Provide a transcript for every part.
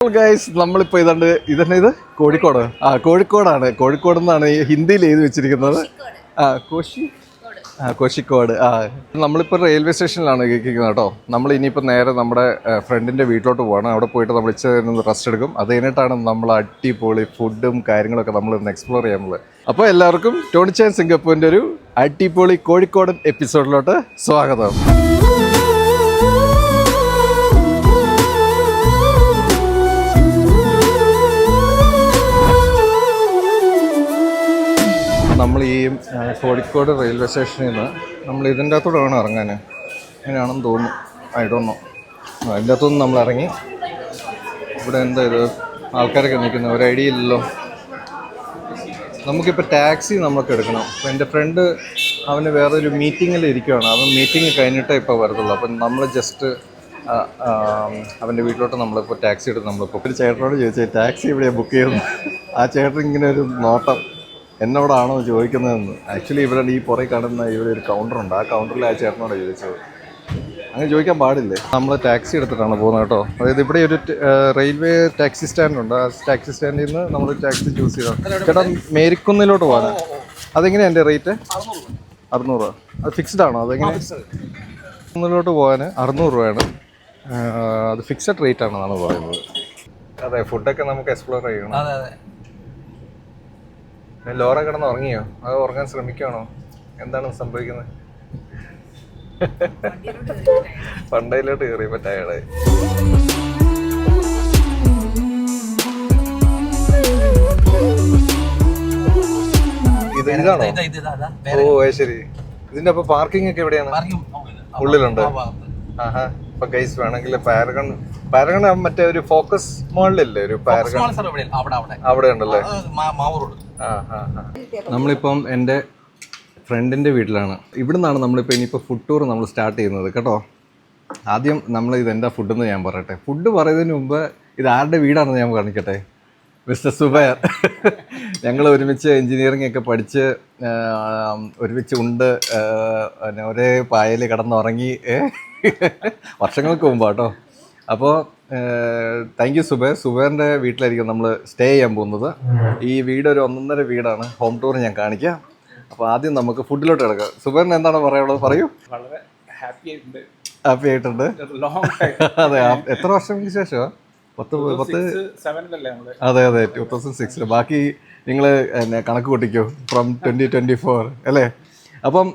Guys നമ്മളിപ്പോ ഇത് കോഴിക്കോടാണ്. കോഴിക്കോട് നിന്നാണ് ഈ ഹിന്ദിയിൽ എഴുതി വെച്ചിരിക്കുന്നത്. കോഴിക്കോട്. നമ്മളിപ്പോൾ റെയിൽവേ സ്റ്റേഷനിലാണ് കേൾക്കുന്നത് കേട്ടോ. നമ്മൾ ഇനിയിപ്പോൾ നേരെ നമ്മുടെ ഫ്രണ്ടിൻ്റെ വീട്ടിലോട്ട് പോകണം. അവിടെ പോയിട്ട് നമ്മൾ ഇച്ചിരി റെസ്റ്റ് എടുക്കും. അത് കഴിഞ്ഞിട്ടാണ് നമ്മൾ അടിപൊളി ഫുഡും കാര്യങ്ങളൊക്കെ നമ്മൾ ഇന്ന് എക്സ്പ്ലോർ ചെയ്യാനുള്ളത്. അപ്പോൾ എല്ലാവർക്കും ടോണി ചാൻ സിംഗപ്പൂരിൻ്റെ ഒരു അടിപൊളി കോഴിക്കോടൻ എപ്പിസോഡിലോട്ട് സ്വാഗതം. നമ്മൾ ഈ കോഴിക്കോട് റെയിൽവേ സ്റ്റേഷനിൽ നിന്ന് നമ്മൾ ഇതിൻ്റെ അകത്തോടെ വേണം ഇറങ്ങാൻ. അങ്ങനെയാണെന്ന് തോന്നുന്നു. Don't know. അതിൻ്റെ അകത്തുനിന്ന് നമ്മൾ ഇറങ്ങി. ഇവിടെ എന്താ ഇത് ആൾക്കാരൊക്കെ നിൽക്കുന്നത്, ഒരു ഐഡിയ ഇല്ലല്ലോ. നമുക്കിപ്പോൾ ടാക്സി നമുക്ക് എടുക്കണം. അപ്പോൾ എൻ്റെ ഫ്രണ്ട് അവന് വേറൊരു മീറ്റിങ്ങിൽ ഇരിക്കുകയാണ്. അവൻ മീറ്റിംഗ് കഴിഞ്ഞിട്ടേ ഇപ്പോൾ വരത്തുള്ളൂ. അപ്പം നമ്മൾ ജസ്റ്റ് അവൻ്റെ വീട്ടിലോട്ട് നമ്മളിപ്പോൾ ടാക്സി എടുത്ത് നമ്മളിപ്പോൾ ഒരു ചേട്ടനോട് ചോദിച്ചാൽ ടാക്സി എവിടെയാണ് ബുക്ക് ചെയ്യുന്നത്. ആ ചേട്ടൻ ഇങ്ങനെ ഒരു നോട്ടം എന്നോടാണോ ചോദിക്കുന്നതെന്ന്. ആക്ച്വലി ഇവിടെ ഈ പുറകെ കാണുന്ന ഇവിടെ ഒരു കൗണ്ടറുണ്ട്. ആ കൗണ്ടറിൽ ആ ചേട്ടനോട് ചോദിച്ചത്. അങ്ങനെ ചോദിക്കാൻ പാടില്ലേ. നമ്മൾ ടാക്സി എടുത്തിട്ടാണ് പോകുന്നത് കേട്ടോ. അതായത് ഇവിടെ ഒരു റെയിൽവേ ടാക്സി സ്റ്റാൻഡുണ്ട്. ആ ടാക്സി സ്റ്റാൻഡിൽ നിന്ന് നമ്മൾ ടാക്സി ചൂസ് ചെയ്യണം. ചേട്ടാ മേരിക്കുന്നിലോട്ട് പോകാൻ അതെങ്ങനെയാണ് എൻ്റെ റേറ്റ്? 600 രൂപ. അത് ഫിക്സ്ഡ് ആണോ? അതെങ്ങനെ? കുന്നിലോട്ട് പോകാൻ 600 രൂപയാണ്. അത് ഫിക്സഡ് റേറ്റ് ആണെന്നാണ് പറയുന്നത്. അതെ, ഫുഡൊക്കെ നമുക്ക് എക്സ്പ്ലോർ ചെയ്യണം. ലോറ കിടന്ന് ഉറങ്ങിയോ? അത് ഉറങ്ങാൻ ശ്രമിക്കുകയാണോ? എന്താണ് സംഭവിക്കുന്നത്? പണ്ടയിലോട്ട് കയറിയപ്പോ ടയർഡായി. ഇതാണോ? ഓ ശരി. ഇതിന്റെ അപ്പൊ പാർക്കിംഗ് ഒക്കെ എവിടെയാണ്? ഉള്ളിലുണ്ട്. ആഹാ. ഇപ്പൊ ഗൈസ് വേണമെങ്കിൽ പാരഗൺ മറ്റേ ഒരു ഫോക്കസ് മോളിലല്ലേ ഒരു പാരഗൺ അവിടെ ഉണ്ടല്ലേ? നമ്മളിപ്പം എൻ്റെ ഫ്രണ്ടിൻ്റെ വീട്ടിലാണ്. ഇവിടെ നിന്നാണ് നമ്മളിപ്പോൾ ഇനിയിപ്പോൾ ഫുഡ് ടൂർ നമ്മൾ സ്റ്റാർട്ട് ചെയ്യുന്നത് കേട്ടോ. ആദ്യം നമ്മൾ ഇതെന്താ ഫുഡെന്ന് ഞാൻ പറയട്ടെ. ഫുഡ് പറയുന്നതിന് മുമ്പ് ഇത് ആരുടെ വീടാണെന്ന് ഞാൻ കാണിക്കട്ടെ. മിസ്റ്റർ സുബൈർ. ഞങ്ങൾ ഒരുമിച്ച് എൻജിനീയറിംഗ് ഒക്കെ പഠിച്ച് ഒരുമിച്ച് ഉണ്ട് ഒരേ പായൽ കിടന്നുറങ്ങി വർഷങ്ങൾക്ക് മുമ്പ് കേട്ടോ. അപ്പോൾ താങ്ക് യു സുബൈർ. സുബൈറിൻ്റെ വീട്ടിലായിരിക്കും നമ്മൾ സ്റ്റേ ചെയ്യാൻ പോകുന്നത്. ഈ വീട് ഒരു 1.5 വീടാണ്. ഹോം ടൂർ ഞാൻ കാണിക്കാം. അപ്പോൾ ആദ്യം നമുക്ക് ഫുഡിലോട്ട് കിടക്കാം. സുബൈറിന് എന്താണ് പറയാനുള്ളത്? പറയൂ. വളരെ ഹാപ്പി ആയിട്ടുണ്ട്. അതെ. എത്ര വർഷങ്ങൾക്ക് ശേഷം? 2006. ബാക്കി നിങ്ങൾ കണക്ക് കൂട്ടിക്കോ. ഫ്രം 2024 അല്ലേ? അപ്പം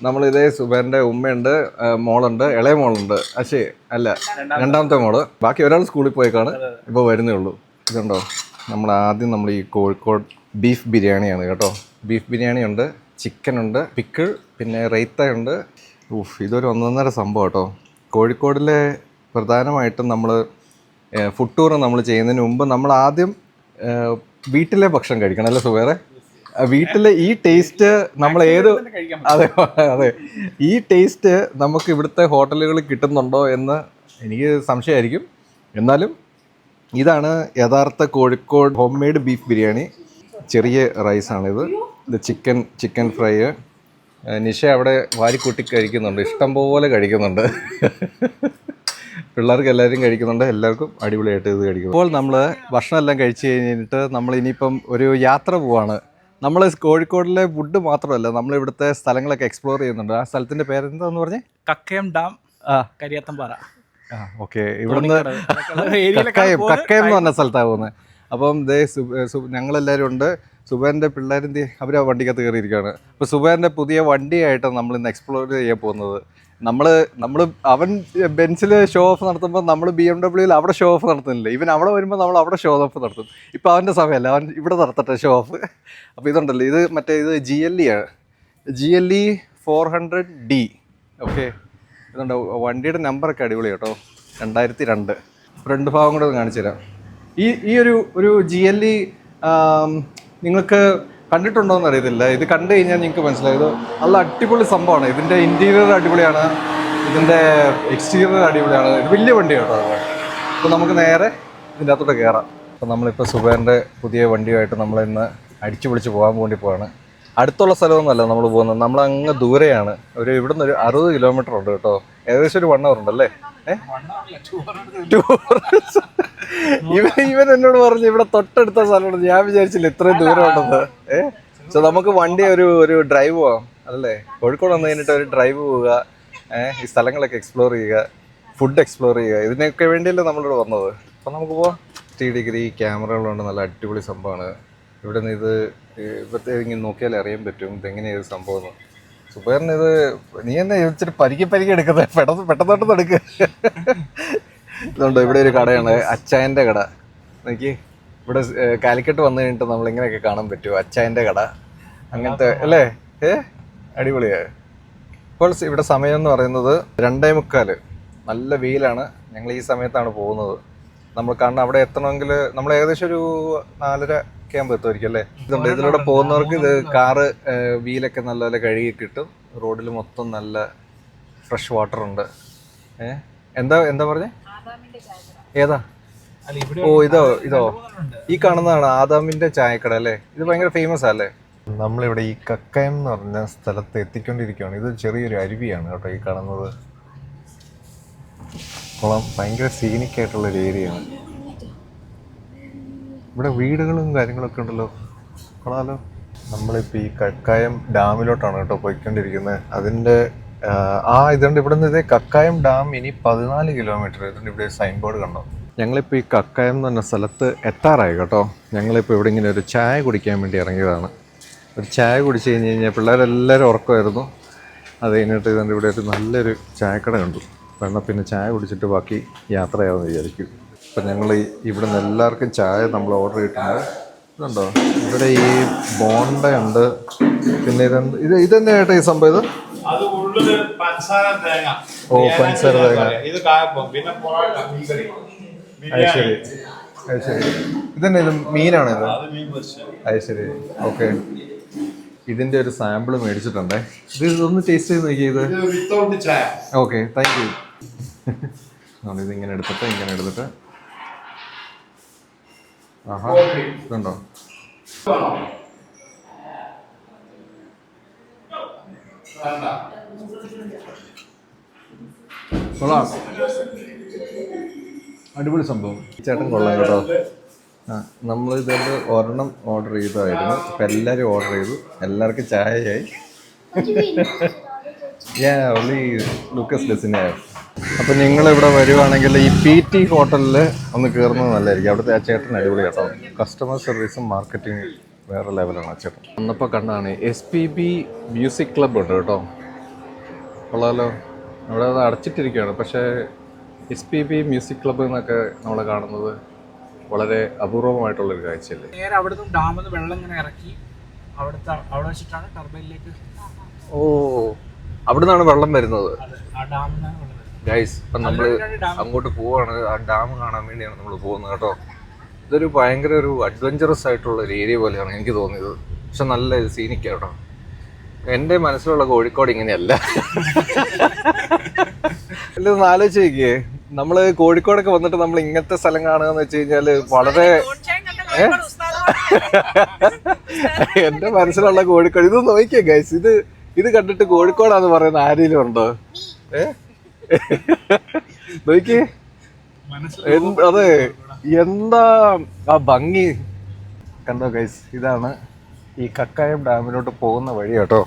നമ്മളിതേ സുബൈറിൻ്റെ ഉമ്മയുണ്ട്, മോളുണ്ട്, ഇളയ മോളുണ്ട്. രണ്ടാമത്തെ മോള്. ബാക്കി ഒരാൾ സ്കൂളിൽ പോയേക്കാണ്, ഇപ്പോൾ വരുന്നേ ഉള്ളൂ. ഇതുണ്ടോ, നമ്മൾ ഈ കോഴിക്കോട് ബീഫ് ബിരിയാണിയാണ് കേട്ടോ. ബീഫ് ബിരിയാണി ഉണ്ട്, ചിക്കൻ ഉണ്ട്, പിക്കിൾ, പിന്നെ റൈത്തയുണ്ട്. ഇതൊരു 1.5 സംഭവം കേട്ടോ. കോഴിക്കോടിലെ പ്രധാനമായിട്ടും നമ്മൾ ഫുഡ് ടൂർ നമ്മൾ ചെയ്യുന്നതിന് മുമ്പ് നമ്മൾ ആദ്യം വീട്ടിലെ ഭക്ഷണം കഴിക്കണം അല്ലേ സുബൈറെ? വീട്ടിലെ ഈ ടേസ്റ്റ് നമ്മൾ അതെ ഈ ടേസ്റ്റ് നമുക്ക് ഇവിടുത്തെ ഹോട്ടലുകളിൽ കിട്ടുന്നുണ്ടോ എന്ന് എനിക്ക് സംശയമായിരിക്കും. എന്നാലും ഇതാണ് യഥാർത്ഥ Kozhikode home made beef biryani. ചെറിയ റൈസാണിത്. ഇത് ചിക്കൻ ഫ്രൈ. നിഷ അവിടെ വാരിക്കൂട്ടി കഴിക്കുന്നുണ്ട്, ഇഷ്ടം പോലെ കഴിക്കുന്നുണ്ട്. പിള്ളേർക്ക് എല്ലാവരും കഴിക്കുന്നുണ്ട്. എല്ലാവർക്കും അടിപൊളിയായിട്ട് ഇത് കഴിക്കും. ഇപ്പോൾ നമ്മൾ ഭക്ഷണം എല്ലാം കഴിച്ച് കഴിഞ്ഞിട്ട് നമ്മൾ ഇനിയിപ്പം ഒരു യാത്ര പോവാണ്. നമ്മൾ കോഴിക്കോടിലെ ഫുഡ് മാത്രമല്ല, നമ്മൾ ഇവിടുത്തെ സ്ഥലങ്ങളൊക്കെ എക്സ്പ്ലോർ ചെയ്യുന്നുണ്ട്. ആ സ്ഥലത്തിന്റെ പേരെന്താന്ന് പറഞ്ഞേ? കക്കയം ഡാം, കരിയാത്തമ്പാറ. ഓക്കെ. ഇവിടുന്ന് കക്കയം എന്ന് പറഞ്ഞ സ്ഥലത്താണ് പോകുന്നത്. അപ്പം ഞങ്ങളെല്ലാവരും ഉണ്ട്. സുബൈറിൻ്റെ പിള്ളേരെന്തി അവർ ആ വണ്ടിക്കകത്ത് കയറിയിരിക്കുകയാണ്. അപ്പോൾ സുബൈറിൻ്റെ പുതിയ വണ്ടിയായിട്ടാണ് നമ്മൾ ഇന്ന് എക്സ്പ്ലോർ ചെയ്യാൻ പോകുന്നത്. അവൻ ബെൻസിൽ ഷോ ഓഫ് നടത്തുമ്പോൾ നമ്മൾ BMW അവിടെ ഷോ ഓഫ് നടത്തുന്നില്ല. ഇവൻ അവിടെ വരുമ്പോൾ നമ്മൾ അവിടെ ഷോ ഓഫ് നടത്തും. ഇപ്പോൾ അവൻ്റെ സമയമല്ല, അവൻ ഇവിടെ നടത്തട്ടെ ഷോ ഓഫ്. അപ്പോൾ ഇതുണ്ടല്ലോ, ഇത് GLE ആണ്. GLE 400D. ഓക്കെ. ഇതുണ്ട്. വണ്ടിയുടെ നമ്പറൊക്കെ അടിപൊളി കേട്ടോ. 2002. ഫ്രണ്ട് ഭാഗം കൂടെ ഒന്ന് കാണിച്ചു തരാം. ഈ ഒരു GLE നിങ്ങൾക്ക് കണ്ടിട്ടുണ്ടോയെന്ന് അറിയത്തില്ല. ഇത് കണ്ടു കഴിഞ്ഞാൽ നിങ്ങൾക്ക് മനസ്സിലായത് നല്ല അടിപൊളി സംഭവമാണ്. ഇതിൻ്റെ ഇൻറ്റീരിയർ അടിപൊളിയാണ്, ഇതിൻ്റെ എക്സ്റ്റീരിയർ അടിപൊളിയാണ്. ഇത് വലിയ വണ്ടിയാണ് കേട്ടോ. അപ്പോൾ നമുക്ക് നേരെ ഇതിൻ്റെ അകത്തോട്ട് കയറാം. അപ്പോൾ നമ്മളിപ്പോൾ സുബൈറിൻ്റെ പുതിയ വണ്ടിയുമായിട്ട് നമ്മളിന്ന് അടിച്ചു പൊളിച്ച് പോകാൻ വേണ്ടി പോവാണ്. അടുത്തുള്ള സ്ഥലമൊന്നുമല്ല നമ്മൾ പോകുന്നത്, നമ്മളങ്ങ് ദൂരെയാണ്. ഇവിടുന്ന് ഒരു 60 കിലോമീറ്റർ ഉണ്ട് കേട്ടോ. ഏകദേശം ഒരു 1 hour ഉണ്ടല്ലേ? ഇവൻ എന്നോട് പറഞ്ഞു ഇവിടെ തൊട്ടടുത്ത സ്ഥലമുണ്ട്. ഞാൻ വിചാരിച്ചില്ല ഇത്രയും ദൂരം ഉണ്ടെന്ന്. സോ നമുക്ക് വണ്ടി ഒരു ഡ്രൈവ് പോവാം അല്ലേ? കോഴിക്കോട് വന്നു കഴിഞ്ഞിട്ട് ഒരു ഡ്രൈവ് പോവുക, ഈ സ്ഥലങ്ങളൊക്കെ എക്സ്പ്ലോർ ചെയ്യുക, ഫുഡ് എക്സ്പ്ലോർ ചെയ്യുക, ഇതിനൊക്കെ വേണ്ടിയല്ലേ നമ്മളിവിടെ വന്നത്. അപ്പം നമുക്ക് പോവാം. 3 ഡിഗ്രി ക്യാമറകളുണ്ട്, നല്ല അടിപൊളി സംഭവമാണ്. ഇവിടെ നിന്ന് ഇവിടുത്തെ ഇങ്ങനെ നോക്കിയാലേ അറിയാൻ പറ്റും ഇതെങ്ങനെയാണ് ഇത് സംഭവം. സുബേറിന് ഇത് നീ എന്നെ ഇച്ചിരി പരിക്കി എടുക്കുന്നത്, പെട്ടെന്ന് എടുക്കുക. ഇതുണ്ടോ, ഇവിടെ ഒരു കടയാണ്, അച്ചായൻ്റെ കട. എനിക്ക് ഇവിടെ കാലിക്കട്ട് വന്നു കഴിഞ്ഞിട്ട് നമ്മളിങ്ങനെയൊക്കെ കാണാൻ പറ്റും, അച്ചായൻ്റെ കട അങ്ങനത്തെ അല്ലേ? അടിപൊളിയാണ്. ഇപ്പോൾ ഇവിടെ സമയം എന്ന് പറയുന്നത് 2:45. നല്ല വെയിലാണ്. ഞങ്ങൾ ഈ സമയത്താണ് പോകുന്നത്. നമ്മൾ കാരണം അവിടെ എത്തണമെങ്കിൽ നമ്മൾ ഏകദേശം ഒരു 4:30 ഒക്കെ ആകുമ്പോൾ എത്തുമായിരിക്കും അല്ലേ? ഇതുണ്ട്, ഇതിലൂടെ പോകുന്നവർക്ക് ഇത് കാറ് വീലൊക്കെ നല്ലപോലെ കഴുകി കിട്ടും. റോഡിൽ മൊത്തം നല്ല ഫ്രഷ് വാട്ടർ ഉണ്ട്. എന്താ പറഞ്ഞേ? ഏതാ? ഓ ഇതോ ഈ കാണുന്നതാണ് ആദാമിന്റെ ചായക്കട അല്ലേ? ഇത് ഭയങ്കര ഫേമസ് അല്ലേ? നമ്മളിവിടെ ഈ കക്കയം എന്ന് പറഞ്ഞ സ്ഥലത്ത് എത്തിക്കൊണ്ടിരിക്കുകയാണ്. ഇത് ചെറിയൊരു അരുവിയാണ് കേട്ടോ ഈ കാണുന്നത്. കുളം ഭയങ്കര സീനിക് ആയിട്ടുള്ളൊരു ഏരിയയാണ്. ഇവിടെ വീടുകളും കാര്യങ്ങളൊക്കെ ഉണ്ടല്ലോ, കൊള്ളാലോ. നമ്മളിപ്പോൾ ഈ കക്കായം ഡാമിലോട്ടാണ് കേട്ടോ പോയിക്കൊണ്ടിരിക്കുന്നത്. അതിൻ്റെ ഇതുണ്ട് ഇവിടെ നിന്ന്. ഇതേ കക്കായം ഡാം ഇനി 14 കിലോമീറ്റർ. ഇതുകൊണ്ട് ഇവിടെ സൈൻ ബോർഡ് കണ്ടോ. ഞങ്ങളിപ്പോൾ ഈ കക്കായം എന്ന് പറഞ്ഞ സ്ഥലത്ത് എത്താറായി കേട്ടോ. ഞങ്ങളിപ്പോൾ ഇവിടെ ഇങ്ങനെ ഒരു ചായ കുടിക്കാൻ വേണ്ടി ഇറങ്ങിയതാണ്. ഒരു ചായ കുടിച്ച് കഴിഞ്ഞ് പിള്ളേരെല്ലാവരും ഉറക്കമായിരുന്നു. അത് കഴിഞ്ഞിട്ട് ഇതുകൊണ്ട് ഇവിടെ ഒരു നല്ലൊരു ചായക്കട കണ്ടു. എന്നാൽ പിന്നെ ചായ കുടിച്ചിട്ട് ബാക്കി യാത്രയാവുമെന്ന് വിചാരിക്കും. അപ്പം ഞങ്ങൾ ഇവിടെ നിന്ന് എല്ലാവർക്കും ചായ നമ്മൾ ഓർഡർ ചെയ്തിട്ടുണ്ട്. ഇതുണ്ടോ, ഇവിടെ ഈ ബോണ്ട ഉണ്ട്. പിന്നെ ഇതെന്താ ചേട്ടാ ഈ സംഭവം? ഇത് പഞ്ചസാര തേങ്ങ. അത് ശരി. ഇതന്നെ ഇത് മീനാണ് ഇത്? അത് ശരി, ഓക്കെ. ഇതിന്റെ ഒരു സാമ്പിൾ മേടിച്ചിട്ടുണ്ടേ. ഇതൊന്ന് ടേസ്റ്റ് ചെയ്ത് നോക്കിയത്. Okay, thank you. ഇതിങ്ങനെ എടുത്തിട്ട് ആഹാ, ഇതുണ്ടോ? കൊള്ളാം, അടിപൊളി സംഭവം. ചേട്ടൻ കൊള്ളാം കേട്ടോ. നമ്മളിതുകൊണ്ട് ഒരെണ്ണം ഓർഡർ ചെയ്തായിരുന്നു. ഇപ്പം എല്ലാവരും ഓർഡർ ചെയ്തു, എല്ലാവർക്കും ചായയായി. അപ്പം നിങ്ങളിവിടെ വരുവാണെങ്കിൽ ഈ PT ഹോട്ടലിൽ ഒന്ന് കയറുന്നത് നല്ലതായിരിക്കും. അവിടുത്തെ ആ ചേട്ടൻ അടിപൊളി കേട്ടോ. കസ്റ്റമർ സർവീസും മാർക്കറ്റിംഗ് വേറെ ലെവലാണ് ആ ചേട്ടൻ. വന്നപ്പോൾ കണ്ടാണ് SPB മ്യൂസിക് ക്ലബ്ബ് ഉണ്ട് കേട്ടോ. കൊള്ളാലോ. അവിടെ അത് അടച്ചിട്ടിരിക്കുകയാണ്. പക്ഷേ SPB മ്യൂസിക് ക്ലബ്ബ് എന്നൊക്കെ നമ്മൾ കാണുന്നത് വളരെ അപൂർവമായിട്ടുള്ളൊരു കാഴ്ചയല്ലേ. നേരെ അവിടുന്ന് ഡാമിൽ നിന്ന് വെള്ളം ഇങ്ങനെ ഇറക്കി അവിടെ വെച്ചിട്ടാണ് ടർബൈനിലേക്ക്. ഓ, അവിടുന്നാണ് വെള്ളം വരുന്നത്. ആ ഡാമിന് ഗൈസ്, ഇപ്പം നമ്മൾ അങ്ങോട്ട് പോവാണ്. ആ ഡാം കാണാൻ വേണ്ടിയാണ് നമ്മൾ പോകുന്നത് കേട്ടോ. ഇതൊരു ഭയങ്കര ഒരു അഡ്വഞ്ചറസ് ആയിട്ടുള്ള ഒരു ഏരിയ പോലെയാണ് എനിക്ക് തോന്നിയത്. പക്ഷെ നല്ല സീനിക്കാണ് കേട്ടോ. എൻ്റെ മനസ്സിലുള്ള കോഴിക്കോട് ഇങ്ങനെയല്ല. ഇതൊന്ന് ആലോചിച്ച് നോക്കിയേ, നമ്മള് കോഴിക്കോടൊക്കെ വന്നിട്ട് നമ്മൾ ഇങ്ങനത്തെ സ്ഥലം കാണുക എന്ന് വെച്ച് കഴിഞ്ഞാല് വളരെ എന്റെ മനസ്സിലുള്ള കോഴിക്കോട്. ഇത് നോക്കിയേ ഗൈസ്, ഇത് കണ്ടിട്ട് കോഴിക്കോടാന്ന് പറയുന്ന ആരെങ്കിലും ഉണ്ടോ? നോക്കിയേ, അതെ, എന്താ ആ ഭംഗി കണ്ടോ ഗൈസ്. ഇതാണ് ഈ കക്കായം ഡാമിലോട്ട് പോകുന്ന വഴി കേട്ടോ.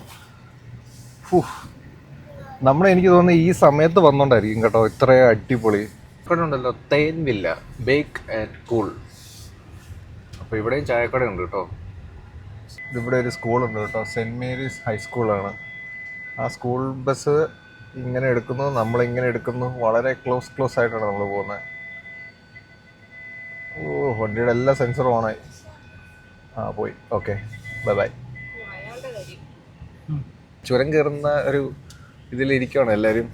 എനിക്ക് തോന്നുന്നു ഈ സമയത്ത് വന്നോണ്ടായിരിക്കും കേട്ടോ ഇത്രയും അടിപൊളി. ഇവിടെ ഉണ്ടല്ലോ തേൻ വില്ല ബേക്ക് ആൻഡ് കൂൾ. അപ്പോൾ ഇവിടെയും ചായക്കട ഉണ്ട് കേട്ടോ. ഇവിടെ ഒരു സ്കൂളുണ്ട് കേട്ടോ, സെൻറ്റ് മേരീസ് ഹൈസ്കൂളാണ്. ആ സ്കൂൾ ബസ് ഇങ്ങനെ എടുക്കുന്നു, നമ്മളിങ്ങനെ എടുക്കുന്നു. വളരെ ക്ലോസ് ആയിട്ടാണ് നമ്മൾ പോകുന്നത്. ഓ, വണ്ടിയുടെ എല്ലാ സെൻസറും ഓണായി. പോയി. Okay, bye. ചുരം കയറുന്ന ഒരു ഇതിലിരിക്കുകയാണ് എല്ലാവരും.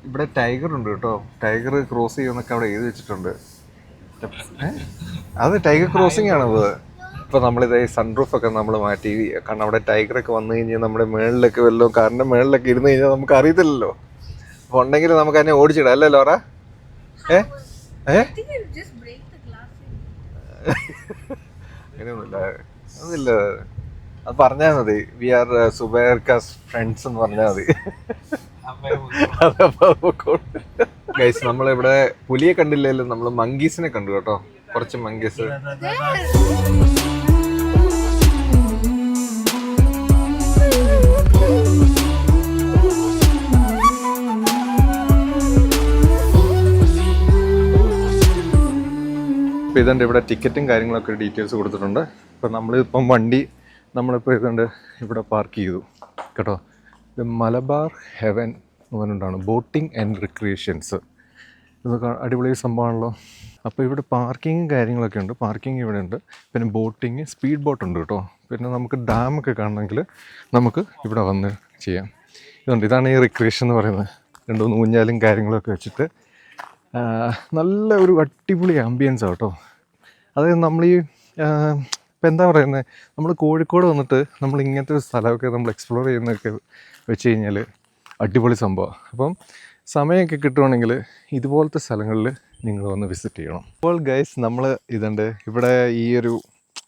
ഇവിടെ ടൈഗർ ഉണ്ട് കേട്ടോ. ടൈഗർ ക്രോസ് ചെയ്യുമെന്നൊക്കെ അവിടെ എഴുതി വെച്ചിട്ടുണ്ട്. അത് ടൈഗർ ക്രോസിംഗ് ആണത്. ഇപ്പം നമ്മളിത് സൺറൂഫൊക്കെ നമ്മൾ മാറ്റി. കാരണം അവിടെ ടൈഗറൊക്കെ വന്നു കഴിഞ്ഞാൽ നമ്മുടെ മേളിലൊക്കെ വല്ലതും കാറിൻ്റെ മേളിലൊക്കെ ഇരുന്ന് കഴിഞ്ഞാൽ നമുക്ക് അറിയത്തില്ലല്ലോ. അപ്പോൾ ഉണ്ടെങ്കിൽ നമുക്ക് അതിനെ ഓടിച്ചിടാം അല്ലേ ലോറ? അങ്ങനെയൊന്നുമില്ല, അതില്ല. അത് പറഞ്ഞാൽ മതി. വി ആർ സുബൈർക്കാസ് ഫ്രണ്ട്സ് എന്ന് പറഞ്ഞാൽ മതി. ഗൈസ് നമ്മളിവിടെ പുലിയെ കണ്ടില്ലെങ്കിലും നമ്മൾ മങ്കീസിനെ കണ്ടു കേട്ടോ, കുറച്ച് മങ്കീസ്. ഇപ്പം ഇതുണ്ട് ഇവിടെ ടിക്കറ്റും കാര്യങ്ങളൊക്കെ ഡീറ്റെയിൽസ് കൊടുത്തിട്ടുണ്ട്. ഇപ്പം നമ്മളിപ്പം വണ്ടി നമ്മളിപ്പോൾ ഇതുണ്ട് ഇവിടെ പാർക്ക് ചെയ്തു കേട്ടോ. ഇത് മലബാർ ഹെവൻ എന്ന് പറഞ്ഞിട്ടാണ് ബോട്ടിംഗ് ആൻഡ് റിക്രിയേഷൻസ്. ഇതൊക്കെ അടിപൊളി സംഭവമാണല്ലോ. അപ്പോൾ ഇവിടെ പാർക്കിങ്ങും കാര്യങ്ങളൊക്കെ ഉണ്ട്. പാർക്കിംഗ് ഇവിടെ ഉണ്ട്. പിന്നെ ബോട്ടിങ്, സ്പീഡ് ബോട്ടുണ്ട് കേട്ടോ. പിന്നെ നമുക്ക് ഡാമൊക്കെ കാണണമെങ്കിൽ നമുക്ക് ഇവിടെ വന്ന് ചെയ്യാം. ഇതുണ്ട്, ഇതാണ് ഈ റിക്രിയേഷൻ എന്ന് പറയുന്നത്. 2-3 ഊഞ്ഞാലും കാര്യങ്ങളൊക്കെ വെച്ചിട്ട് നല്ല ഒരു അടിപൊളി ആംബിയൻസ് കേട്ടോ. അതായത് നമ്മൾ ഈ ഇപ്പം എന്താ പറയുന്നത്, നമ്മൾ കോഴിക്കോട് വന്നിട്ട് നമ്മൾ ഇങ്ങനത്തെ ഒരു സ്ഥലമൊക്കെ നമ്മൾ എക്സ്പ്ലോർ ചെയ്യുന്നതൊക്കെ വെച്ച് കഴിഞ്ഞാൽ അടിപൊളി സംഭവം. അപ്പം സമയമൊക്കെ കിട്ടുവാണെങ്കിൽ ഇതുപോലത്തെ സ്ഥലങ്ങളിൽ നിങ്ങൾ വന്ന് വിസിറ്റ് ചെയ്യണം. അപ്പോൾ ഗൈസ് നമ്മൾ ഇതുണ്ട് ഇവിടെ ഈ ഒരു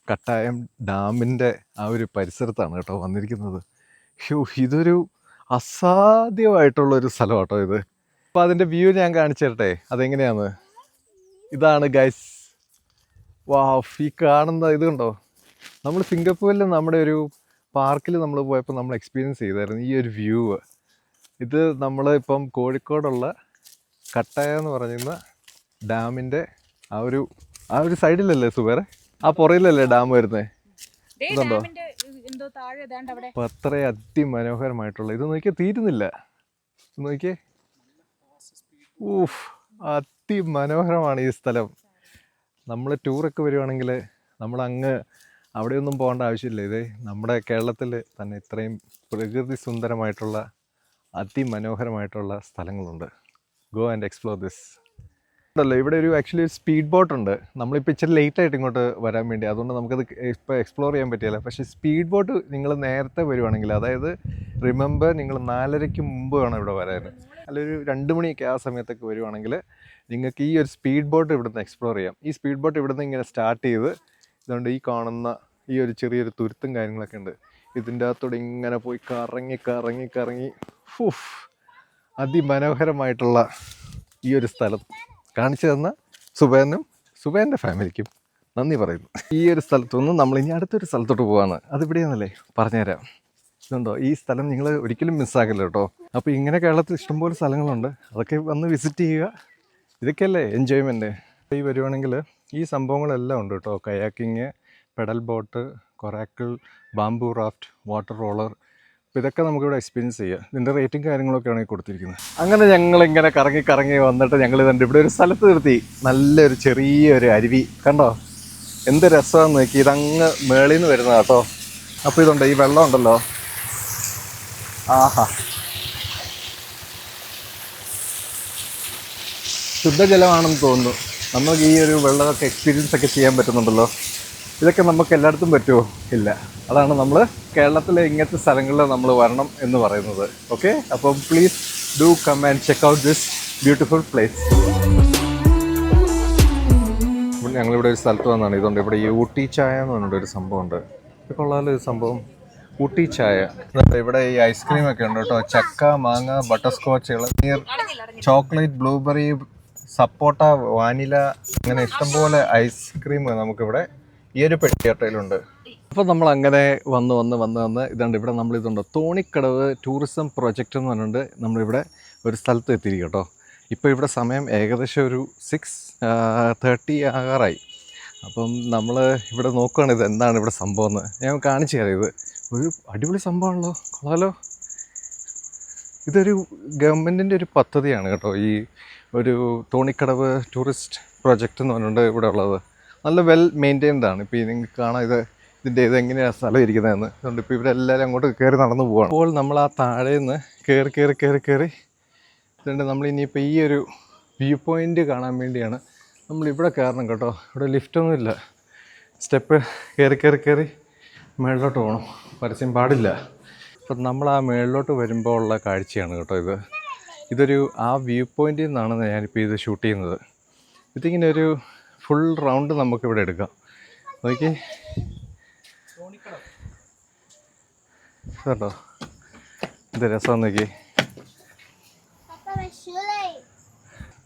കട്ടായം ഡാമിൻ്റെ ആ ഒരു പരിസരത്താണ് കേട്ടോ വന്നിരിക്കുന്നത്. ഇതൊരു അസാധ്യമായിട്ടുള്ളൊരു സ്ഥലം കേട്ടോ ഇത്. അപ്പോൾ അതിൻ്റെ വ്യൂ ഞാൻ കാണിച്ചു തരട്ടെ അതെങ്ങനെയാണ്. ഇതാണ് ഗൈസ്, ഈ കാണുന്ന ഇത് കണ്ടോ. നമ്മൾ സിംഗപ്പൂരിൽ നമ്മുടെ ഒരു പാർക്കിൽ നമ്മൾ പോയപ്പോൾ നമ്മൾ എക്സ്പീരിയൻസ് ചെയ്തായിരുന്നു ഈ ഒരു വ്യൂ. ഇത് നമ്മൾ ഇപ്പം കോഴിക്കോടുള്ള കട്ടായ എന്ന് പറയുന്ന ഡാമിൻ്റെ ആ ഒരു സൈഡിലല്ലേ സുബേറെ, ആ പുറയിലല്ലേ ഡാം വരുന്നത്. ഇതുണ്ടോ അപ്പോൾ അത്രയും അതിമനോഹരമായിട്ടുള്ള ഇത് നോക്കിയാൽ തീരുന്നില്ല. നോക്കിയേ, അതിമനോഹരമാണ് ഈ സ്ഥലം. നമ്മൾ ടൂറൊക്കെ വരുവാണെങ്കിൽ നമ്മളങ്ങ് അവിടെയൊന്നും പോകേണ്ട ആവശ്യമില്ല. ഇത് നമ്മുടെ കേരളത്തിൽ തന്നെ ഇത്രയും പ്രകൃതി സുന്ദരമായിട്ടുള്ള അതിമനോഹരമായിട്ടുള്ള സ്ഥലങ്ങളുണ്ട്. Go and explore this. ഉണ്ടല്ലോ ഇവിടെ ഒരു ആക്ച്വലി ഒരു സ്പീഡ് ബോട്ട് ഉണ്ട്. നമ്മളിപ്പോൾ ഇച്ചിരി ലേറ്റായിട്ട് ഇങ്ങോട്ട് വരാൻ വേണ്ടി, അതുകൊണ്ട് നമുക്കത് ഇപ്പോൾ എക്സ്പ്ലോർ ചെയ്യാൻ പറ്റില്ല. പക്ഷേ സ്പീഡ് ബോട്ട് നിങ്ങൾ നേരത്തെ വരുവാണെങ്കിൽ, അതായത് റിമെമ്പർ നിങ്ങൾ 4:30 മുമ്പ് വേണം ഇവിടെ വരാൻ. അല്ലെങ്കിൽ ഒരു 2 മണിയൊക്കെ ആ സമയത്തൊക്കെ വരുവാണെങ്കിൽ നിങ്ങൾക്ക് ഈ ഒരു സ്പീഡ് ബോട്ട് ഇവിടുന്ന് എക്സ്പ്ലോർ ചെയ്യാം. ഈ സ്പീഡ് ബോട്ട് ഇവിടുന്ന് ഇങ്ങനെ സ്റ്റാർട്ട് ചെയ്ത് ഇതുകൊണ്ട് ഈ കാണുന്ന ഈ ഒരു ചെറിയൊരു തുരുത്തും കാര്യങ്ങളൊക്കെ ഉണ്ട്. ഇതിൻ്റെ അകത്തോടെ ഇങ്ങനെ പോയി കറങ്ങി കറങ്ങി കറങ്ങി അതിമനോഹരമായിട്ടുള്ള ഈ ഒരു സ്ഥലം കാണിച്ചു തന്ന സുബേൻ്റെ ഫാമിലിക്കും നന്ദി പറയുന്നു. ഈ ഒരു സ്ഥലത്തുനിന്ന് നമ്മൾ ഇനി അടുത്തൊരു സ്ഥലത്തോട്ട് പോവാണ്. അതിവിടെയാണല്ലേ, പറഞ്ഞുതരാം. ഇതുണ്ടോ, ഈ സ്ഥലം നിങ്ങൾ ഒരിക്കലും മിസ്സാക്കില്ല കേട്ടോ. അപ്പോൾ ഇങ്ങനെ കേരളത്തിൽ ഇഷ്ടംപോലെ സ്ഥലങ്ങളുണ്ട്, അതൊക്കെ വന്ന് വിസിറ്റ് ചെയ്യുക. ഇതൊക്കെയല്ലേ എൻജോയ്മെൻറ്റ്. ഈ വരുവാണെങ്കിൽ ഈ സംഭവങ്ങളെല്ലാം ഉണ്ട് കേട്ടോ. Kayaking, pedal boat, coracle, bamboo raft, water roller. അപ്പോൾ ഇതൊക്കെ നമുക്കിവിടെ എക്സ്പീരിയൻസ് ചെയ്യാം. ഇതിൻ്റെ റേറ്റും കാര്യങ്ങളൊക്കെയാണ് ഈ കൊടുത്തിരിക്കുന്നത്. അങ്ങനെ ഞങ്ങളിങ്ങനെ കറങ്ങി കറങ്ങി വന്നിട്ട് ഞങ്ങൾ ഇതുണ്ട് ഇവിടെ ഒരു സ്ഥലത്ത് നിർത്തി. നല്ലൊരു ചെറിയൊരു അരുവി കണ്ടോ, എന്ത് രസമാണെന്ന് നോക്കി. ഇതങ്ങ് മേളിൽ നിന്ന് വരുന്നത് കേട്ടോ. അപ്പോൾ ഇതുണ്ട്, ഈ വെള്ളം ഉണ്ടല്ലോ, ആഹാ, ശുദ്ധജലമാണെന്ന് തോന്നുന്നു. നമുക്ക് ഈ ഒരു വെള്ളമൊക്കെ എക്സ്പീരിയൻസ് ഒക്കെ ചെയ്യാൻ പറ്റുന്നുണ്ടല്ലോ. ഇതൊക്കെ നമുക്ക് എല്ലായിടത്തും പറ്റുമോ? ഇല്ല. അതാണ് നമ്മൾ കേരളത്തിലെ ഇങ്ങനത്തെ സ്ഥലങ്ങളിൽ നമ്മൾ വരണം എന്ന് പറയുന്നത്. ഓക്കെ, അപ്പം please do come and check out this beautiful place. ഞങ്ങളിവിടെ ഒരു സ്ഥലത്ത് വന്നാണ്. ഇതുകൊണ്ട് ഇവിടെ ഈ ഊട്ടി ചായ എന്ന് പറഞ്ഞിട്ട് ഒരു സംഭവമുണ്ട്. ഇത് കൊള്ളാലോ ഈ സംഭവം, ഊട്ടി ചായ. ഇവിടെ ഈ ഐസ്ക്രീം ഒക്കെ ഉണ്ട് കേട്ടോ. ചക്ക, മാങ്ങ, ബട്ടർ സ്കോച്ച്, ഇളനീർ, ചോക്ലേറ്റ്, ബ്ലൂബെറി, സപ്പോട്ട, വാനില, അങ്ങനെ ഇഷ്ടംപോലെ ഐസ്ക്രീം നമുക്കിവിടെ ഈ ഒരു പെട്ടിയാട്ടയിലുണ്ട്. അപ്പോൾ നമ്മൾ അങ്ങനെ വന്ന് ഇതുണ്ട് ഇവിടെ നമ്മളിതുണ്ട് തോണിക്കടവ് ടൂറിസം പ്രൊജക്റ്റ് എന്ന് പറഞ്ഞിട്ട് നമ്മളിവിടെ ഒരു സ്ഥലത്ത് എത്തിയിരിക്കും കേട്ടോ. ഇപ്പോൾ ഇവിടെ സമയം ഏകദേശം ഒരു 6:30 ആകാറായി. അപ്പം നമ്മൾ ഇവിടെ നോക്കുകയാണ് ഇത് എന്താണ് ഇവിടെ സംഭവം എന്ന്. ഞാൻ കാണിച്ചു തരാം. ഇത് ഒരു അടിപൊളി സംഭവമാണല്ലോ, കൊള്ളാലോ. ഇതൊരു ഗവൺമെൻറ്റിൻ്റെ ഒരു പദ്ധതിയാണ് കേട്ടോ, ഈ ഒരു തോണിക്കടവ് ടൂറിസ്റ്റ് പ്രൊജക്റ്റ് എന്ന് പറഞ്ഞിട്ട് ഇവിടെ ഉള്ളത്. നല്ല വെൽ മെയിൻറ്റെയിൻഡ് ആണ്. ഇപ്പോൾ നിങ്ങൾക്ക് കാണാം ഇത് എങ്ങനെയാണ് സ്ഥലം ഇരിക്കുന്നതെന്ന്. അതുകൊണ്ട് ഇപ്പോൾ ഇവരെല്ലാവരും അങ്ങോട്ട് കയറി നടന്നു പോവാണ്. അപ്പോൾ നമ്മൾ ആ താഴെ നിന്ന് കയറി ഇതുകൊണ്ട് നമ്മൾ ഇനിയിപ്പോൾ ഈ ഒരു വ്യൂ പോയിൻ്റ് കാണാൻ വേണ്ടിയാണ് നമ്മളിവിടെ കയറണം കേട്ടോ. ഇവിടെ ലിഫ്റ്റൊന്നും ഇല്ല, സ്റ്റെപ്പ് കയറി മേളിലോട്ട് പോകണം, പരസ്യം പാടില്ല. അപ്പം നമ്മൾ ആ മേളിലോട്ട് വരുമ്പോൾ ഉള്ള കാഴ്ചയാണ് കേട്ടോ ഇതൊരു ആ വ്യൂ പോയിൻറ്റിൽ നിന്നാണ് ഞാനിപ്പോൾ ഇത് ഷൂട്ട് ചെയ്യുന്നത്. ഇതിങ്ങനെ ഒരു ഫുൾ റൗണ്ട് നമുക്കിവിടെ എടുക്കാം. നോക്കി കേട്ടോ, ഇത് രസമാണ്. നോക്കി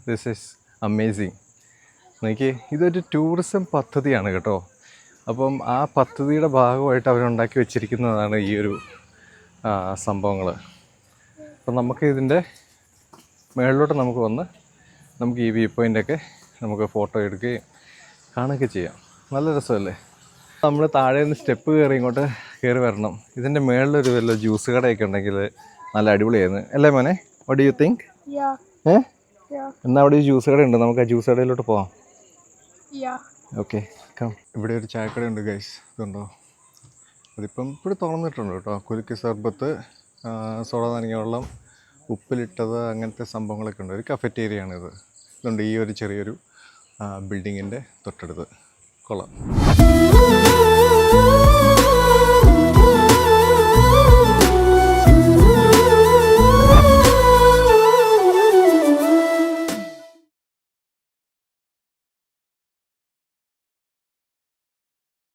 ദിസ് ഈസ് അമേസിങ്. നോക്കി, ഇതൊരു ടൂറിസം പദ്ധതിയാണ് കേട്ടോ. അപ്പം ആ പദ്ധതിയുടെ ഭാഗമായിട്ട് അവരുണ്ടാക്കി വെച്ചിരിക്കുന്നതാണ് ഈ ഒരു സംഭവങ്ങൾ. അപ്പം നമുക്ക് ഇതിൻ്റെ മുകളിലോട്ട് നമുക്ക് വന്ന് നമുക്ക് ഈ വ്യൂ പോയിൻ്റൊക്കെ നമുക്ക് ഫോട്ടോ എടുക്കുകയും കാണുകയൊക്കെ ചെയ്യാം. നല്ല രസമല്ലേ? നമ്മൾ താഴെ നിന്ന് സ്റ്റെപ്പ് കയറി ഇങ്ങോട്ട് കയറി വരണം. ഇതിൻ്റെ മുകളിലൊരു വല്ല ജ്യൂസ് കടയൊക്കെ ഉണ്ടെങ്കിൽ നല്ല അടിപൊളിയായിരുന്നു അല്ലേ മോനെ? What do you think? എന്നാൽ അവിടെ ഒരു ജ്യൂസ് കടയുണ്ട്, നമുക്ക് ആ ജ്യൂസ് കടയിലോട്ട് പോവാം. Okay, come. ഇവിടെ ഒരു ചായക്കടയുണ്ട് ഗൈസ്, ഇതുണ്ടോ? അതിപ്പം ഇവിടെ തുറന്നിട്ടുണ്ട് കേട്ടോ. കുലുക്കി സർബത്ത്, സോഡ നാരങ്ങ വെള്ളം, ഉപ്പിലിട്ടത്, അങ്ങനത്തെ സംഭവങ്ങളൊക്കെ ഉണ്ട്. ഒരു കഫറ്റേരിയയാണിത്. ഇതുണ്ട് ഈ ഒരു ചെറിയൊരു ബിൽഡിങ്ങിൻ്റെ തൊട്ടടുത്ത്. കൊള്ളാം.